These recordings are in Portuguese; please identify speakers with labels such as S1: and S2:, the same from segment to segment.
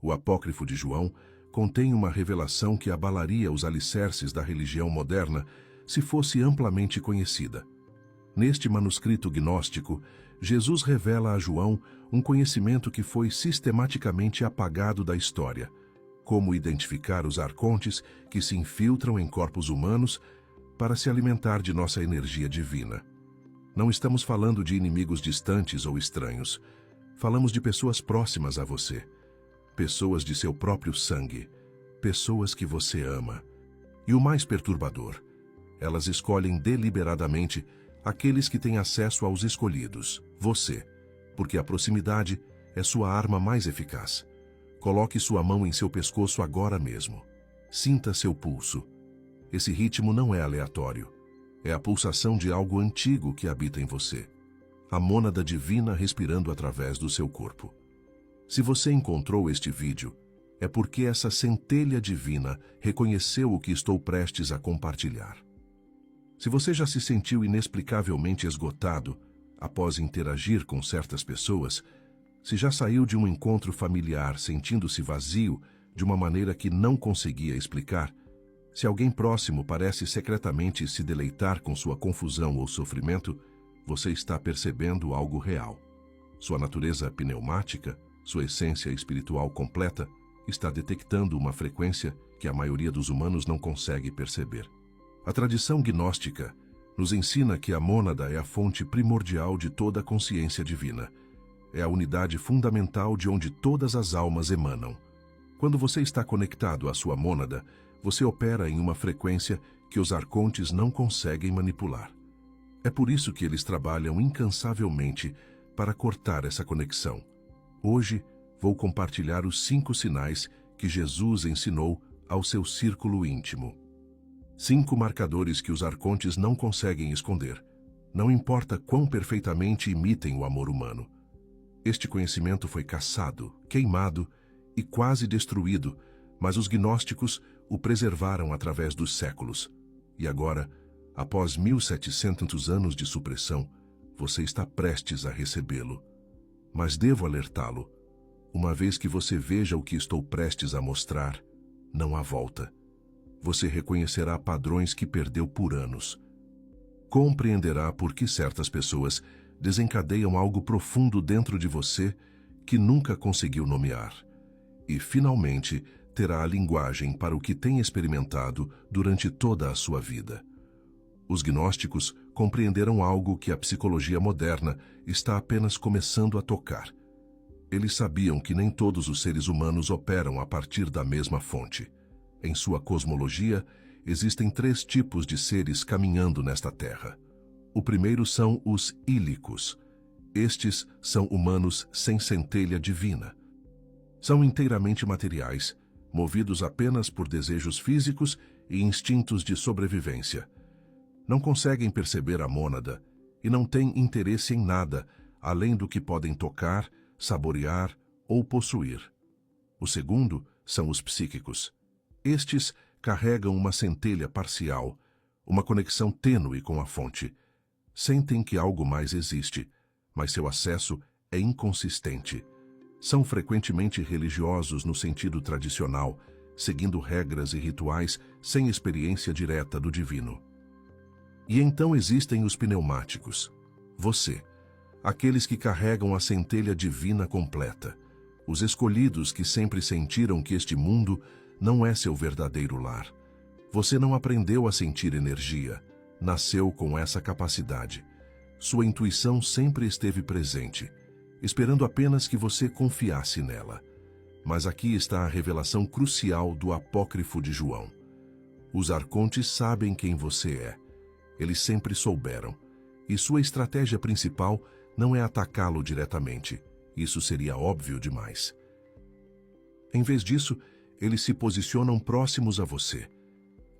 S1: O Apócrifo de João contém uma revelação que abalaria os alicerces da religião moderna se fosse amplamente conhecida. Neste manuscrito gnóstico, Jesus revela a João um conhecimento que foi sistematicamente apagado da história: como identificar os arcontes que se infiltram em corpos humanos para se alimentar de nossa energia divina. Não estamos falando de inimigos distantes ou estranhos. Falamos de pessoas próximas a você, pessoas de seu próprio sangue, pessoas que você ama. E o mais perturbador, elas escolhem deliberadamente aqueles que têm acesso aos escolhidos, você, porque a proximidade é sua arma mais eficaz. Coloque sua mão em seu pescoço agora mesmo. Sinta seu pulso. Esse ritmo não é aleatório. É a pulsação de algo antigo que habita em você. A mônada divina respirando através do seu corpo. Se você encontrou este vídeo, é porque essa centelha divina reconheceu o que estou prestes a compartilhar. Se você já se sentiu inexplicavelmente esgotado após interagir com certas pessoas, se já saiu de um encontro familiar sentindo-se vazio de uma maneira que não conseguia explicar, se alguém próximo parece secretamente se deleitar com sua confusão ou sofrimento, você está percebendo algo real. Sua natureza pneumática, sua essência espiritual completa, está detectando uma frequência que a maioria dos humanos não consegue perceber. A tradição gnóstica nos ensina que a mônada é a fonte primordial de toda a consciência divina. É a unidade fundamental de onde todas as almas emanam. Quando você está conectado à sua mônada, você opera em uma frequência que os arcontes não conseguem manipular. É por isso que eles trabalham incansavelmente para cortar essa conexão. Hoje, vou compartilhar os 5 sinais que Jesus ensinou ao seu círculo íntimo. 5 marcadores que os arcontes não conseguem esconder, não importa quão perfeitamente imitem o amor humano. Este conhecimento foi caçado, queimado e quase destruído, mas os gnósticos o preservaram através dos séculos. E agora, após 1700 anos de supressão, você está prestes a recebê-lo. Mas devo alertá-lo, uma vez que você veja o que estou prestes a mostrar, não há volta. Você reconhecerá padrões que perdeu por anos. Compreenderá por que certas pessoas desencadeiam algo profundo dentro de você que nunca conseguiu nomear. E, finalmente, terá a linguagem para o que tem experimentado durante toda a sua vida. Os gnósticos compreenderam algo que a psicologia moderna está apenas começando a tocar. Eles sabiam que nem todos os seres humanos operam a partir da mesma fonte. Em sua cosmologia, existem 3 tipos de seres caminhando nesta terra. O primeiro são os ílicos. Estes são humanos sem centelha divina. São inteiramente materiais, movidos apenas por desejos físicos e instintos de sobrevivência. Não conseguem perceber a mônada e não têm interesse em nada além do que podem tocar, saborear ou possuir. O segundo são os psíquicos. Estes carregam uma centelha parcial, uma conexão tênue com a fonte. Sentem que algo mais existe, mas seu acesso é inconsistente. São frequentemente religiosos no sentido tradicional, seguindo regras e rituais sem experiência direta do divino. E então existem os pneumáticos. Você, aqueles que carregam a centelha divina completa. Os escolhidos que sempre sentiram que este mundo não é seu verdadeiro lar. Você não aprendeu a sentir energia, nasceu com essa capacidade. Sua intuição sempre esteve presente, esperando apenas que você confiasse nela. Mas aqui está a revelação crucial do Apócrifo de João. Os arcontes sabem quem você é. Eles sempre souberam. E sua estratégia principal não é atacá-lo diretamente. Isso seria óbvio demais. Em vez disso, eles se posicionam próximos a você.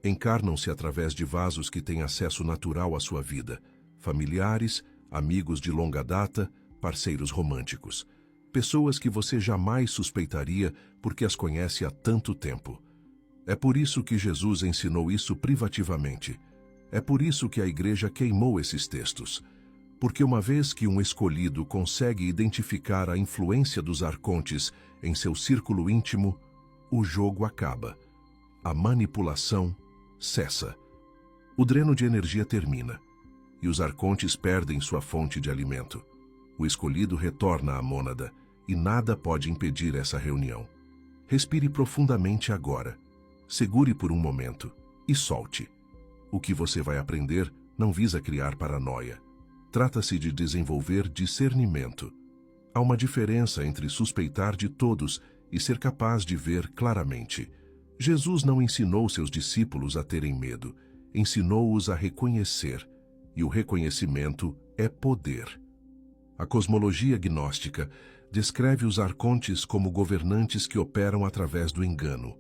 S1: Encarnam-se através de vasos que têm acesso natural à sua vida. Familiares, amigos de longa data, parceiros românticos. Pessoas que você jamais suspeitaria porque as conhece há tanto tempo. É por isso que Jesus ensinou isso privativamente. É por isso que a igreja queimou esses textos. Porque uma vez que um escolhido consegue identificar a influência dos arcontes em seu círculo íntimo, o jogo acaba. A manipulação cessa. O dreno de energia termina, e os arcontes perdem sua fonte de alimento. O escolhido retorna à mônada, e nada pode impedir essa reunião. Respire profundamente agora. Segure por um momento e solte. O que você vai aprender não visa criar paranoia. Trata-se de desenvolver discernimento. Há uma diferença entre suspeitar de todos e ser capaz de ver claramente. Jesus não ensinou seus discípulos a terem medo, ensinou-os a reconhecer, e o reconhecimento é poder. A cosmologia gnóstica descreve os arcontes como governantes que operam através do engano.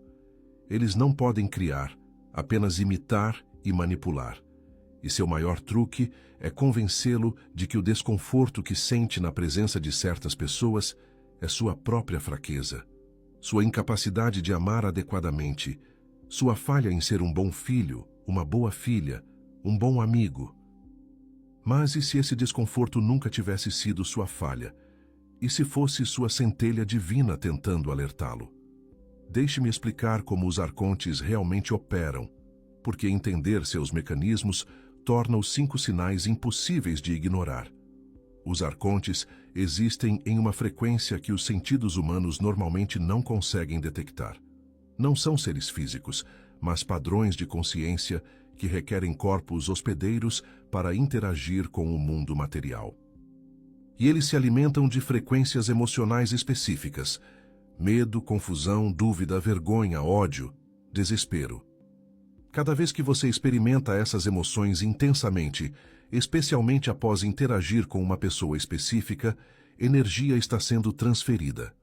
S1: Eles não podem criar, apenas imitar e manipular. E seu maior truque é convencê-lo de que o desconforto que sente na presença de certas pessoas é sua própria fraqueza, sua incapacidade de amar adequadamente, sua falha em ser um bom filho, uma boa filha, um bom amigo. Mas e se esse desconforto nunca tivesse sido sua falha? E se fosse sua centelha divina tentando alertá-lo? Deixe-me explicar como os arcontes realmente operam, porque entender seus mecanismos torna os 5 sinais impossíveis de ignorar. Os arcontes existem em uma frequência que os sentidos humanos normalmente não conseguem detectar. Não são seres físicos, mas padrões de consciência que requerem corpos hospedeiros para interagir com o mundo material. E eles se alimentam de frequências emocionais específicas: medo, confusão, dúvida, vergonha, ódio, desespero. Cada vez que você experimenta essas emoções intensamente, especialmente após interagir com uma pessoa específica, energia está sendo transferida.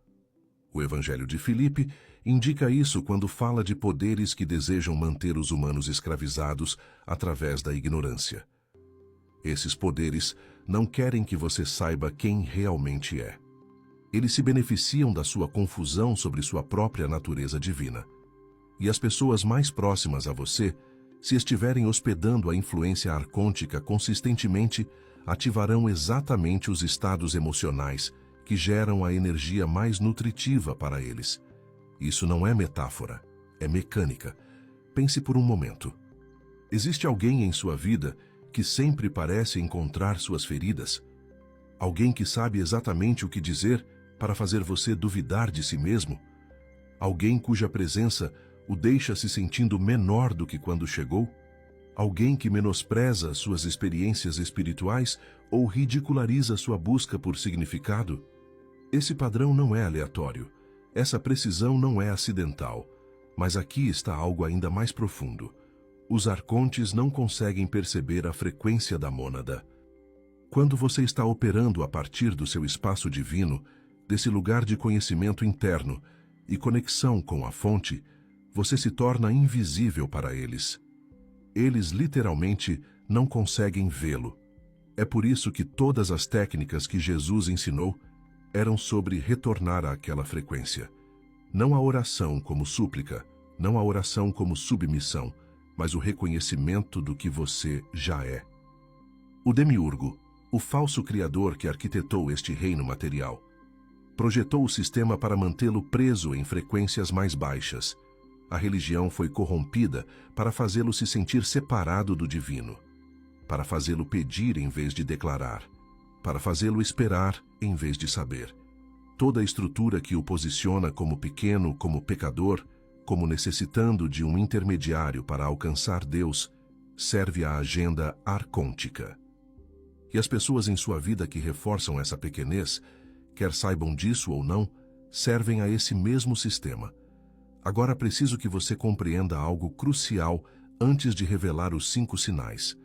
S1: O Evangelho de Filipe indica isso quando fala de poderes que desejam manter os humanos escravizados através da ignorância. Esses poderes não querem que você saiba quem realmente é. Eles se beneficiam da sua confusão sobre sua própria natureza divina. E as pessoas mais próximas a você, se estiverem hospedando a influência arcôntica consistentemente, ativarão exatamente os estados emocionais que geram a energia mais nutritiva para eles. Isso não é metáfora, é mecânica. Pense por um momento. Existe alguém em sua vida que sempre parece encontrar suas feridas? Alguém que sabe exatamente o que dizer para fazer você duvidar de si mesmo? Alguém cuja presença o deixa se sentindo menor do que quando chegou? Alguém que menospreza suas experiências espirituais ou ridiculariza sua busca por significado? Esse padrão não é aleatório. Essa precisão não é acidental. Mas aqui está algo ainda mais profundo. Os arcontes não conseguem perceber a frequência da mônada. Quando você está operando a partir do seu espaço divino, desse lugar de conhecimento interno e conexão com a fonte, você se torna invisível para eles. Eles literalmente não conseguem vê-lo. É por isso que todas as técnicas que Jesus ensinou eram sobre retornar àquela frequência. Não a oração como súplica, não a oração como submissão, mas o reconhecimento do que você já é. O demiurgo, o falso criador que arquitetou este reino material, projetou o sistema para mantê-lo preso em frequências mais baixas. A religião foi corrompida para fazê-lo se sentir separado do divino, para fazê-lo pedir em vez de declarar, para fazê-lo esperar em vez de saber. Toda a estrutura que o posiciona como pequeno, como pecador, como necessitando de um intermediário para alcançar Deus, serve à agenda arcôntica. E as pessoas em sua vida que reforçam essa pequenez, quer saibam disso ou não, servem a esse mesmo sistema. Agora preciso que você compreenda algo crucial antes de revelar os 5 sinais.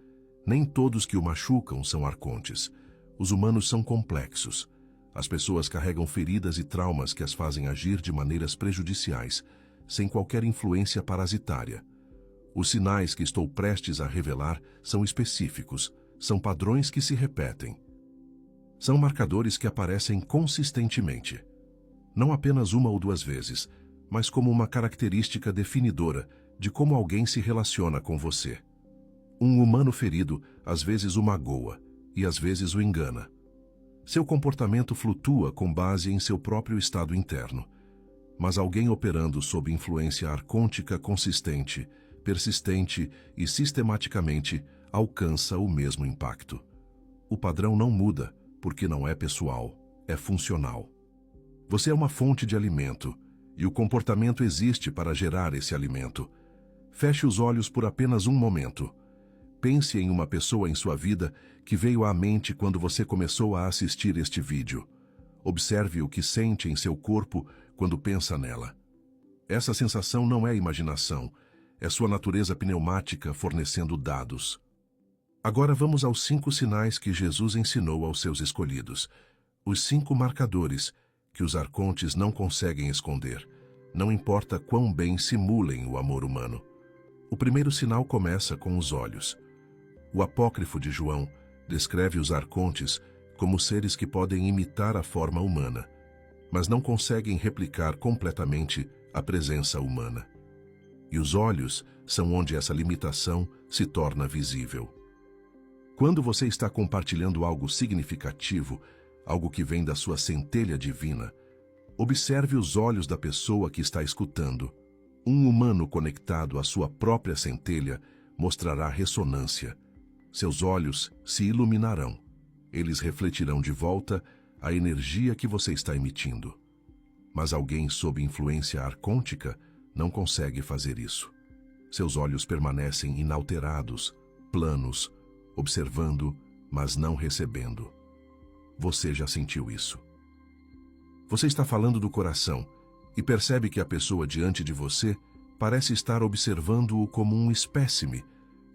S1: Nem todos que o machucam são arcontes. Os humanos são complexos. As pessoas carregam feridas e traumas que as fazem agir de maneiras prejudiciais, sem qualquer influência parasitária. Os sinais que estou prestes a revelar são específicos, são padrões que se repetem. São marcadores que aparecem consistentemente. Não apenas uma ou 2 vezes, mas como uma característica definidora de como alguém se relaciona com você. Um humano ferido às vezes o magoa, e às vezes o engana. Seu comportamento flutua com base em seu próprio estado interno. Mas alguém operando sob influência arcôntica consistente, persistente e sistematicamente alcança o mesmo impacto. O padrão não muda porque não é pessoal, é funcional. Você é uma fonte de alimento e o comportamento existe para gerar esse alimento. Feche os olhos por apenas um momento. Pense em uma pessoa em sua vida que veio à mente quando você começou a assistir este vídeo. Observe o que sente em seu corpo quando pensa nela. Essa sensação não é imaginação, é sua natureza pneumática fornecendo dados. Agora vamos aos 5 sinais que Jesus ensinou aos seus escolhidos. Os 5 marcadores que os arcontes não conseguem esconder, não importa quão bem simulem o amor humano. O primeiro sinal começa com os olhos. O apócrifo de João descreve os arcontes como seres que podem imitar a forma humana, mas não conseguem replicar completamente a presença humana. E os olhos são onde essa limitação se torna visível. Quando você está compartilhando algo significativo, algo que vem da sua centelha divina, observe os olhos da pessoa que está escutando. Um humano conectado à sua própria centelha mostrará ressonância. Seus olhos se iluminarão. Eles refletirão de volta a energia que você está emitindo. Mas alguém sob influência arcôntica não consegue fazer isso. Seus olhos permanecem inalterados, planos, observando, mas não recebendo. Você já sentiu isso? Você está falando do coração e percebe que a pessoa diante de você parece estar observando-o como um espécime,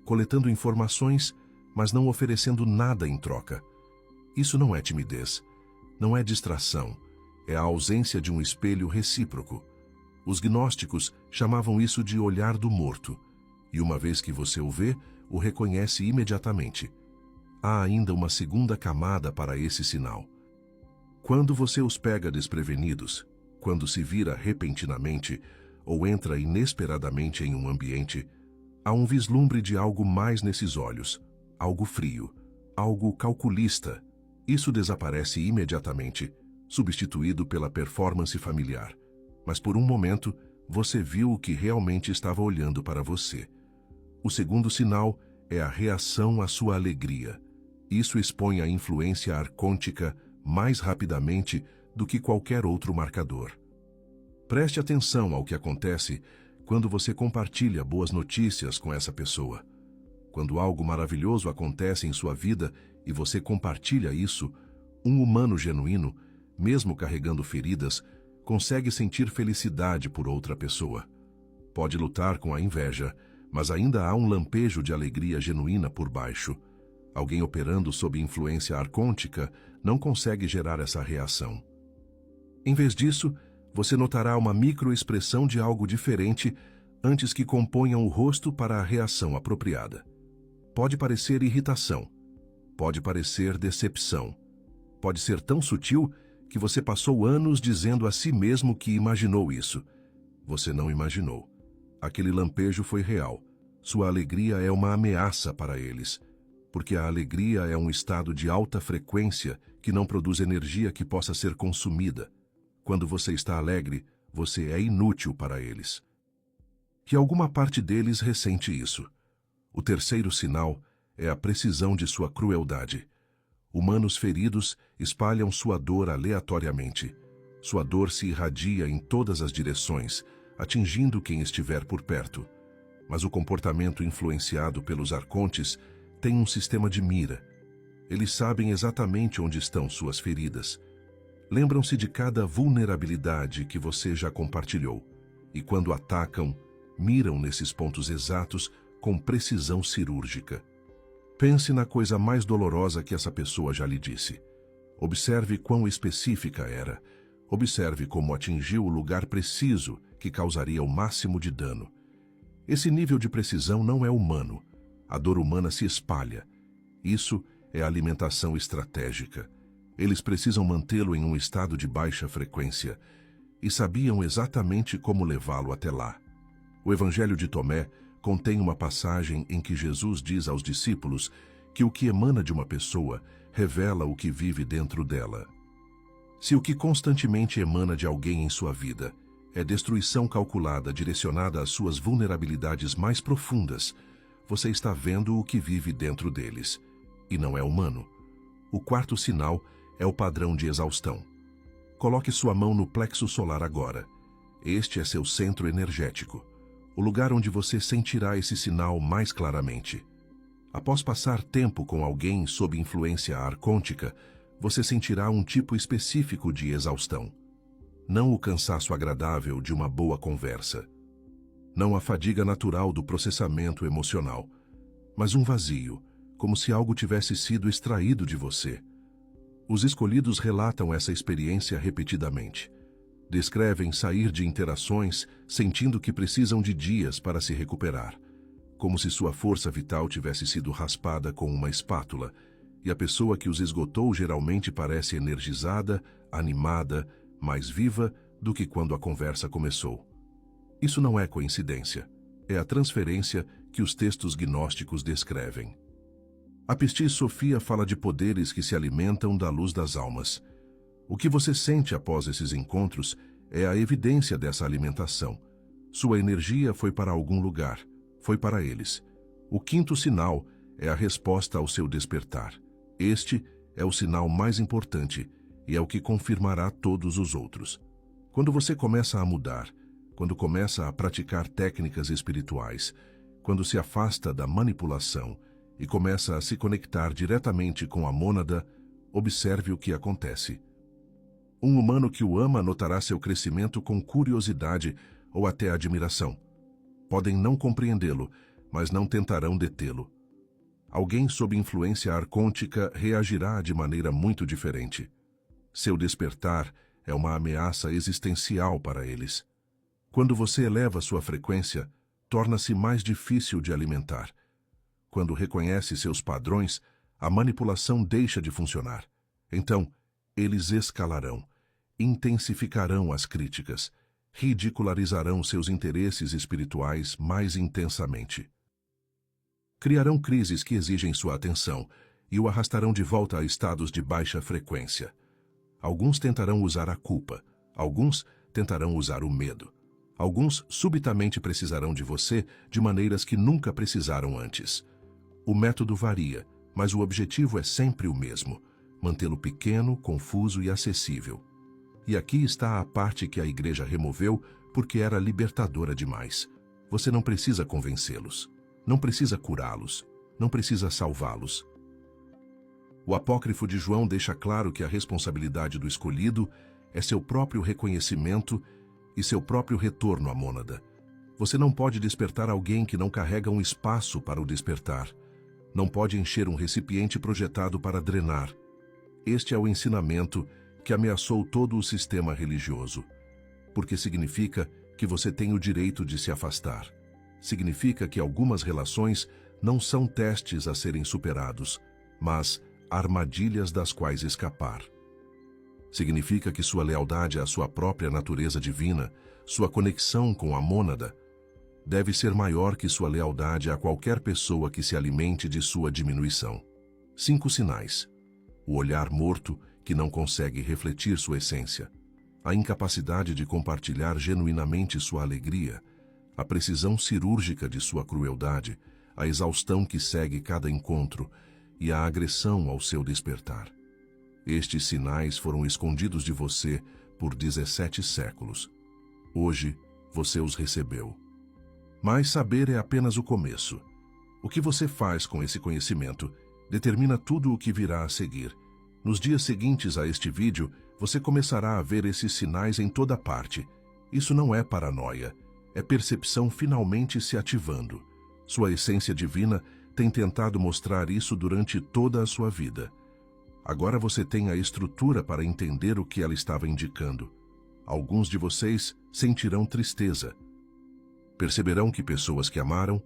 S1: coletando informações, mas não oferecendo nada em troca. Isso não é timidez, não é distração, é a ausência de um espelho recíproco. Os gnósticos chamavam isso de olhar do morto, e uma vez que você o vê, o reconhece imediatamente. Há ainda uma segunda camada para esse sinal. Quando você os pega desprevenidos, quando se vira repentinamente ou entra inesperadamente em um ambiente, há um vislumbre de algo mais nesses olhos, algo frio, algo calculista. Isso desaparece imediatamente, substituído pela performance familiar. Mas por um momento, você viu o que realmente estava olhando para você. O segundo sinal é a reação à sua alegria. Isso expõe a influência arcôntica mais rapidamente do que qualquer outro marcador. Preste atenção ao que acontece quando você compartilha boas notícias com essa pessoa. Quando algo maravilhoso acontece em sua vida e você compartilha isso, um humano genuíno, mesmo carregando feridas, consegue sentir felicidade por outra pessoa. Pode lutar com a inveja, mas ainda há um lampejo de alegria genuína por baixo. Alguém operando sob influência arcôntica não consegue gerar essa reação. Em vez disso, você notará uma microexpressão de algo diferente antes que componham o rosto para a reação apropriada. Pode parecer irritação, pode parecer decepção, pode ser tão sutil que você passou anos dizendo a si mesmo que imaginou isso. Você não imaginou. Aquele lampejo foi real. Sua alegria é uma ameaça para eles, porque a alegria é um estado de alta frequência que não produz energia que possa ser consumida. Quando você está alegre, você é inútil para eles. Que alguma parte deles ressente isso. O terceiro sinal é a precisão de sua crueldade. Humanos feridos espalham sua dor aleatoriamente. Sua dor se irradia em todas as direções, atingindo quem estiver por perto. Mas o comportamento influenciado pelos arcontes tem um sistema de mira. Eles sabem exatamente onde estão suas feridas. Lembram-se de cada vulnerabilidade que você já compartilhou. E quando atacam, miram nesses pontos exatos com precisão cirúrgica. Pense na coisa mais dolorosa que essa pessoa já lhe disse. Observe quão específica era. Observe como atingiu o lugar preciso que causaria o máximo de dano. Esse nível de precisão não é humano. A dor humana se espalha. Isso é alimentação estratégica. Eles precisam mantê-lo em um estado de baixa frequência e sabiam exatamente como levá-lo até lá. O Evangelho de Tomé contém uma passagem em que Jesus diz aos discípulos que o que emana de uma pessoa revela o que vive dentro dela. Se o que constantemente emana de alguém em sua vida é destruição calculada direcionada às suas vulnerabilidades mais profundas, você está vendo o que vive dentro deles, e não é humano. O quarto sinal é o padrão de exaustão. Coloque sua mão no plexo solar agora. Este é seu centro energético, o lugar onde você sentirá esse sinal mais claramente. Após passar tempo com alguém sob influência arcôntica, você sentirá um tipo específico de exaustão. Não o cansaço agradável de uma boa conversa. Não a fadiga natural do processamento emocional, mas um vazio, como se algo tivesse sido extraído de você. Os escolhidos relatam essa experiência repetidamente. Descrevem sair de interações sentindo que precisam de dias para se recuperar, como se sua força vital tivesse sido raspada com uma espátula, e a pessoa que os esgotou geralmente parece energizada, animada, mais viva do que quando a conversa começou. Isso não é coincidência, é a transferência que os textos gnósticos descrevem. A Pistis Sophia fala de poderes que se alimentam da luz das almas. O que você sente após esses encontros é a evidência dessa alimentação. Sua energia foi para algum lugar, foi para eles. O quinto sinal é a resposta ao seu despertar. Este é o sinal mais importante e é o que confirmará todos os outros. Quando você começa a mudar, quando começa a praticar técnicas espirituais, quando se afasta da manipulação e começa a se conectar diretamente com a mônada, observe o que acontece. Um humano que o ama notará seu crescimento com curiosidade ou até admiração. Podem não compreendê-lo, mas não tentarão detê-lo. Alguém sob influência arcôntica reagirá de maneira muito diferente. Seu despertar é uma ameaça existencial para eles. Quando você eleva sua frequência, torna-se mais difícil de alimentar. Quando reconhece seus padrões, a manipulação deixa de funcionar. Então, eles escalarão, intensificarão as críticas, ridicularizarão seus interesses espirituais mais intensamente. Criarão crises que exigem sua atenção e o arrastarão de volta a estados de baixa frequência. Alguns tentarão usar a culpa, alguns tentarão usar o medo. Alguns subitamente precisarão de você de maneiras que nunca precisaram antes. O método varia, mas o objetivo é sempre o mesmo: mantê-lo pequeno, confuso e acessível. E aqui está a parte que a igreja removeu porque era libertadora demais. Você não precisa convencê-los, não precisa curá-los, não precisa salvá-los. O apócrifo de João deixa claro que a responsabilidade do escolhido é seu próprio reconhecimento e seu próprio retorno à mônada. Você não pode despertar alguém que não carrega um espaço para o despertar. Não pode encher um recipiente projetado para drenar. Este é o ensinamento que ameaçou todo o sistema religioso, porque significa que você tem o direito de se afastar. Significa que algumas relações não são testes a serem superados, mas armadilhas das quais escapar. Significa que sua lealdade à sua própria natureza divina, sua conexão com a mônada, deve ser maior que sua lealdade a qualquer pessoa que se alimente de sua diminuição. 5 sinais. O olhar morto, que não consegue refletir sua essência. A incapacidade de compartilhar genuinamente sua alegria. A precisão cirúrgica de sua crueldade. A exaustão que segue cada encontro. E a agressão ao seu despertar. Estes sinais foram escondidos de você por 17 séculos. Hoje, você os recebeu. Mas saber é apenas o começo. O que você faz com esse conhecimento determina tudo o que virá a seguir. Nos dias seguintes a este vídeo, você começará a ver esses sinais em toda parte. Isso não é paranoia, é percepção finalmente se ativando. Sua essência divina tem tentado mostrar isso durante toda a sua vida. Agora você tem a estrutura para entender o que ela estava indicando. Alguns de vocês sentirão tristeza. Perceberão que pessoas que amaram,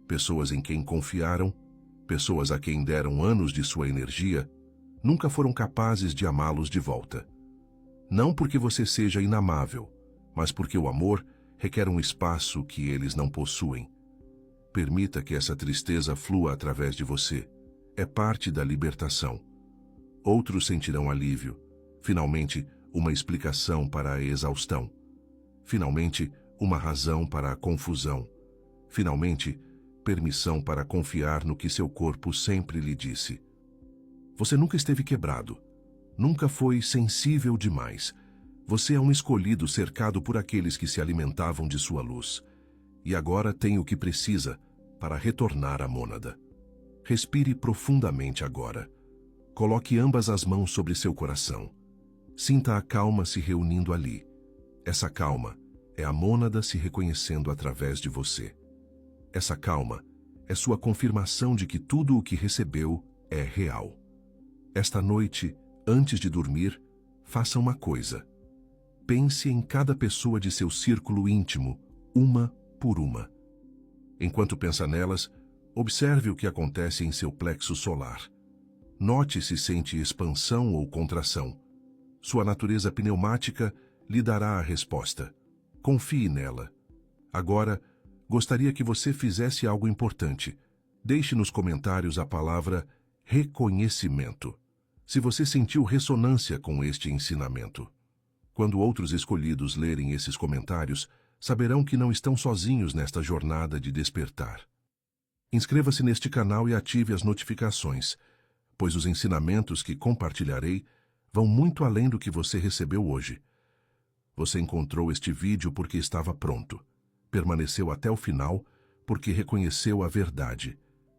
S1: pessoas em quem confiaram, pessoas a quem deram anos de sua energia, nunca foram capazes de amá-los de volta. Não porque você seja inamável, mas porque o amor requer um espaço que eles não possuem. Permita que essa tristeza flua através de você. é parte da libertação. Outros sentirão alívio, finalmente uma explicação para a exaustão, finalmente uma razão para a confusão, finalmente permissão para confiar no que seu corpo sempre lhe disse. Você nunca esteve quebrado, nunca foi sensível demais. Você é um escolhido cercado por aqueles que se alimentavam de sua luz. E agora tem o que precisa para retornar à mônada. Respire profundamente agora. Coloque ambas as mãos sobre seu coração. Sinta a calma se reunindo ali. Essa calma é a mônada se reconhecendo através de você. Essa calma é sua confirmação de que tudo o que recebeu é real. Esta noite, antes de dormir, faça uma coisa. Pense em cada pessoa de seu círculo íntimo, uma por uma. Enquanto pensa nelas, observe o que acontece em seu plexo solar. Note se sente expansão ou contração. Sua natureza pneumática lhe dará a resposta. Confie nela. Agora, gostaria que você fizesse algo importante. Deixe nos comentários a palavra reconhecimento, se você sentiu ressonância com este ensinamento. Quando outros escolhidos lerem esses comentários, saberão que não estão sozinhos nesta jornada de despertar. Inscreva-se neste canal e ative as notificações, pois os ensinamentos que compartilharei vão muito além do que você recebeu hoje. Você encontrou este vídeo porque estava pronto, permaneceu até o final porque reconheceu a verdade,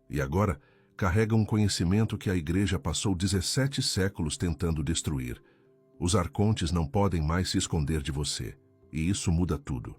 S1: e agora carrega um conhecimento que a Igreja passou 17 séculos tentando destruir. Os arcontes não podem mais se esconder de você, e isso muda tudo.